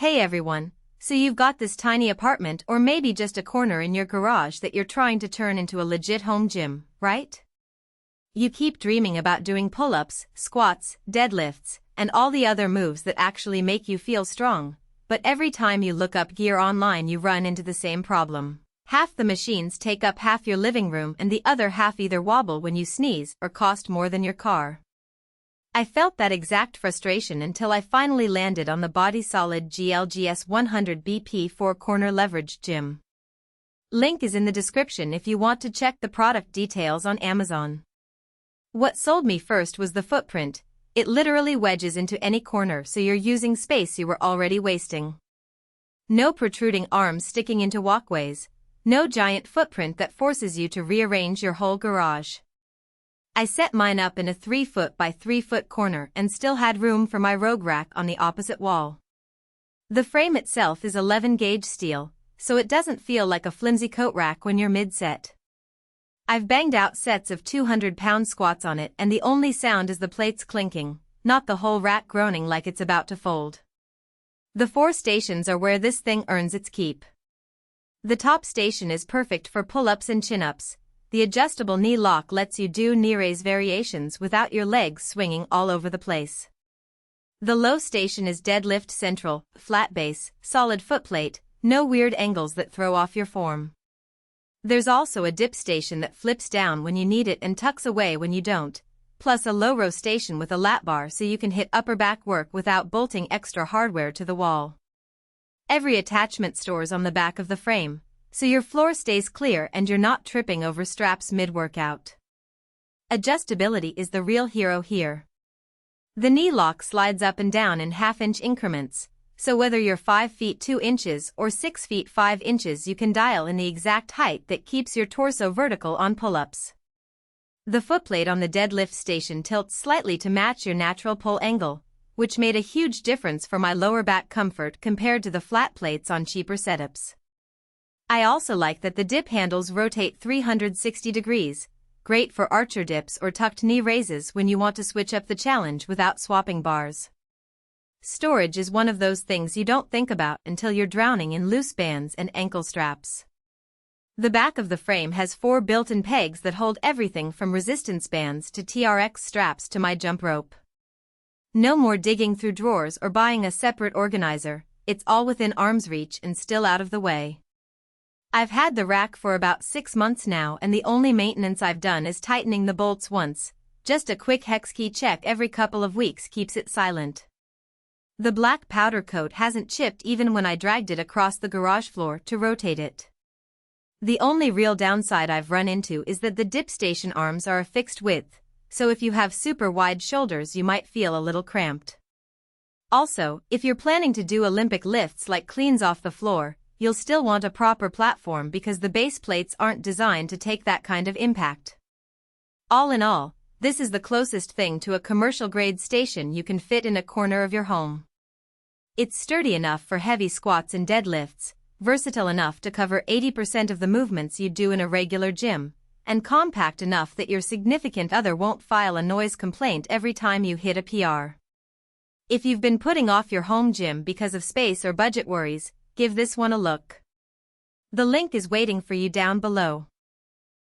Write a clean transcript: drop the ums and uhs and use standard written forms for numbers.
Hey everyone, so you've got this tiny apartment or maybe just a corner in your garage that you're trying to turn into a legit home gym, right? You keep dreaming about doing pull-ups, squats, deadlifts, and all the other moves that actually make you feel strong, but every time you look up gear online you run into the same problem. Half the machines take up half your living room and the other half either wobble when you sneeze or cost more than your car. I felt that exact frustration until I finally landed on the body-solid GLGS100BP4 corner leverage gym. Link is in the description if you want to check the product details on Amazon. What sold me first was the footprint. It literally wedges into any corner so you're using space you were already wasting. No protruding arms sticking into walkways. No giant footprint that forces you to rearrange your whole garage. I set mine up in a 3-foot by 3-foot corner and still had room for my Rogue rack on the opposite wall. The frame itself is 11-gauge steel, so it doesn't feel like a flimsy coat rack when you're mid-set. I've banged out sets of 200-pound squats on it and the only sound is the plates clinking, not the whole rack groaning like it's about to fold. The 4 stations are where this thing earns its keep. The top station is perfect for pull-ups and chin-ups. The adjustable knee lock lets you do knee raise variations without your legs swinging all over the place. The low station is deadlift central, flat base, solid footplate, no weird angles that throw off your form. There's also a dip station that flips down when you need it and tucks away when you don't, plus a low row station with a lat bar so you can hit upper back work without bolting extra hardware to the wall. Every attachment stores on the back of the frame, so your floor stays clear and you're not tripping over straps mid-workout. Adjustability is the real hero here. The knee lock slides up and down in half-inch increments, so whether you're 5 feet 2 inches or 6 feet 5 inches you can dial in the exact height that keeps your torso vertical on pull-ups. The footplate on the deadlift station tilts slightly to match your natural pull angle, which made a huge difference for my lower back comfort compared to the flat plates on cheaper setups. I also like that the dip handles rotate 360 degrees, great for archer dips or tucked knee raises when you want to switch up the challenge without swapping bars. Storage is one of those things you don't think about until you're drowning in loose bands and ankle straps. The back of the frame has 4 built-in pegs that hold everything from resistance bands to TRX straps to my jump rope. No more digging through drawers or buying a separate organizer, it's all within arm's reach and still out of the way. I've had the rack for about 6 months now and the only maintenance I've done is tightening the bolts once, just a quick hex key check every couple of weeks keeps it silent. The black powder coat hasn't chipped even when I dragged it across the garage floor to rotate it. The only real downside I've run into is that the dip station arms are a fixed width, so if you have super wide shoulders you might feel a little cramped. Also, if you're planning to do Olympic lifts like cleans off the floor, you'll still want a proper platform because the base plates aren't designed to take that kind of impact. All in all, this is the closest thing to a commercial-grade station you can fit in a corner of your home. It's sturdy enough for heavy squats and deadlifts, versatile enough to cover 80% of the movements you do in a regular gym, and compact enough that your significant other won't file a noise complaint every time you hit a PR. If you've been putting off your home gym because of space or budget worries, give this one a look. The link is waiting for you down below.